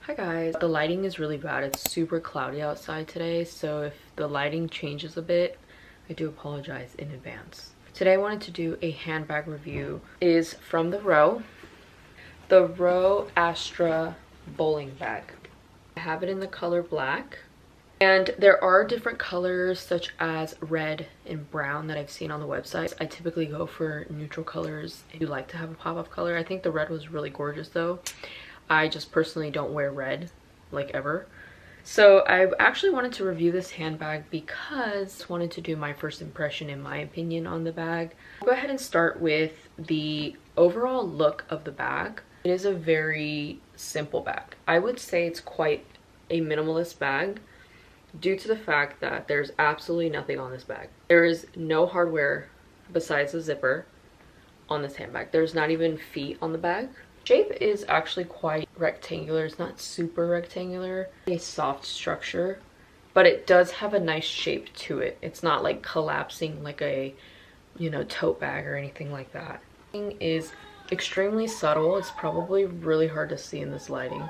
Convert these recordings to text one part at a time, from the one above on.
Hi guys, the lighting is really bad. It's super cloudy outside today, so if the lighting changes a bit, I do apologize in advance. Today I wanted to do a handbag review. It is from the Row Astra bowling bag. I have it in the color black, and there are different colors such as red and brown that I've seen on the website. I typically go for neutral colors. I do like to have a pop of color. I think the red was really gorgeous though. I just personally don't wear red, like, ever. So I actually wanted to review this handbag because I wanted to do my first impression, in my opinion, on the bag. I'll go ahead and start with the overall look of the bag. It is a very simple bag. I would say it's quite a minimalist bag due to the fact that there's absolutely nothing on this bag. There is no hardware besides the zipper on this handbag. There's not even feet on the bag. Shape is actually quite rectangular. It's not super rectangular, a soft structure, but it does have a nice shape to it. It's not like collapsing like a, you know, tote bag or anything like that. The thing is extremely subtle. It's probably really hard to see in this lighting.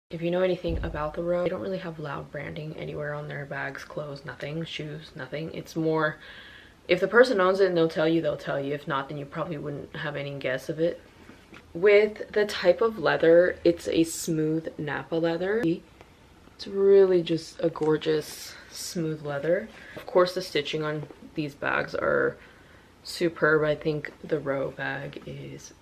If you know anything about the Row, they don't really have loud branding anywhere on their bags, clothes, nothing, shoes, nothing. It's more, if the person owns it and they'll tell you, they'll tell you. If not, then you probably wouldn't have any guess of it. With the type of leather, it's a smooth Napa leather. It's really just a gorgeous smooth leather. Of course, the stitching on these bags are superb. I think the Row bag is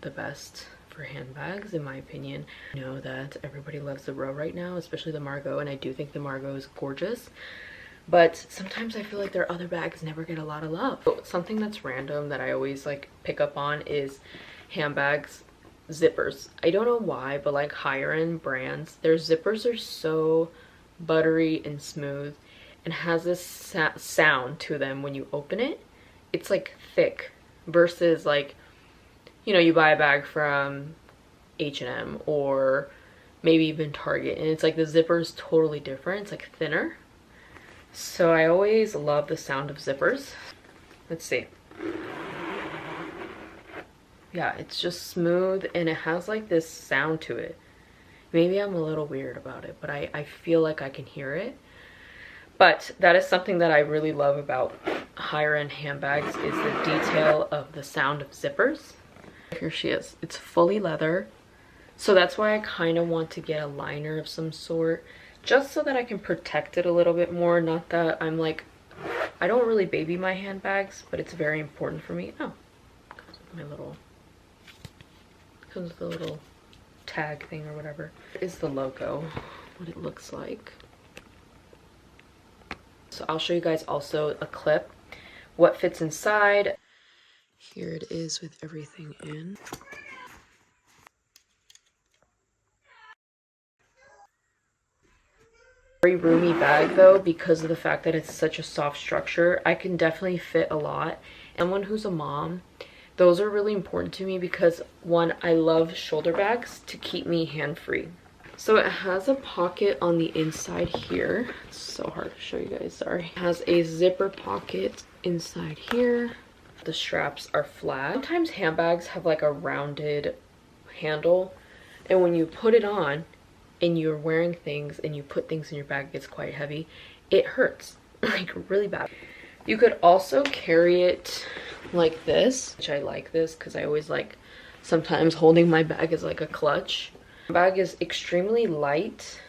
the best for handbags, in my opinion. I know that everybody loves the Row right now, especially the Margot, and I do think the Margot is gorgeous. But sometimes I feel like their other bags never get a lot of love. Something that's random that I always like pick up on is handbags zippers. I don't know why, but like higher end brands, their zippers are so buttery and smooth and has this sound to them when you open it. It's like thick versus like, you know, you buy a bag from H&M or maybe even Target and it's like the zipper is totally different. It's like thinner. So I always love the sound of zippers. Let's see. Yeah, it's just smooth and it has like this sound to it. Maybe I'm a little weird about it, but I feel like I can hear it. But that is something that I really love about higher end handbags, is the detail of the sound of zippers. Here she is. It's fully leather. So that's why I kind of want to get a liner of some sort, just so that I can protect it a little bit more. Not that I'm like, I don't really baby my handbags, but it's very important for me. Oh, comes with my little, comes with the little tag thing or whatever. Here is the logo, what it looks like. So I'll show you guys also a clip, what fits inside. Here it is with everything in. Very roomy bag though, because of the fact that it's such a soft structure. I can definitely fit a lot. Someone who's a mom, those are really important to me because, one, I love shoulder bags to keep me hand-free. So it has a pocket on the inside here. It's so hard to show you guys, sorry. It has a zipper pocket inside here. The straps are flat. Sometimes handbags have like a rounded handle, and when you put it on and you're wearing things and you put things in your bag, it's quite heavy, it hurts like really bad. You could also carry it like this, which I like this because I always like sometimes holding my bag as like a clutch. The bag is extremely light.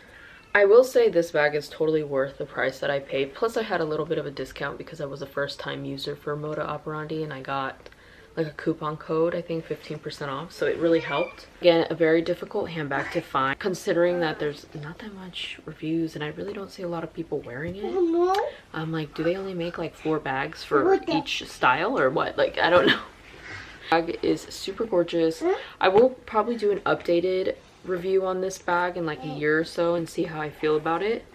I will say this bag is totally worth the price that I paid. Plus I had a little bit of a discount because I was a first time user for Moda Operandi and I got like a coupon code, I think 15% off, so it really helped. Again, a very difficult handbag to find considering that there's not that much reviews and I really don't see a lot of people wearing it. I'm like, do they only make like 4 bags for each style or what? Like, I don't know. The bag is super gorgeous. I will probably do an updated review on this bag in like a year or so and see how I feel about it.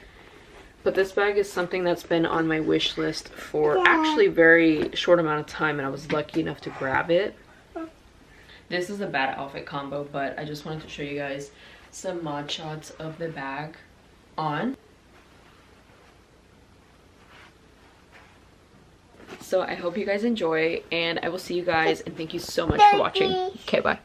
But this bag is something that's been on my wish list for actually a very short amount of time, and I was lucky enough to grab it. This is a bad outfit combo, but I just wanted to show you guys some mod shots of the bag on. So I hope you guys enjoy, and I will see you guys, and thank you so much for watching. Okay, bye.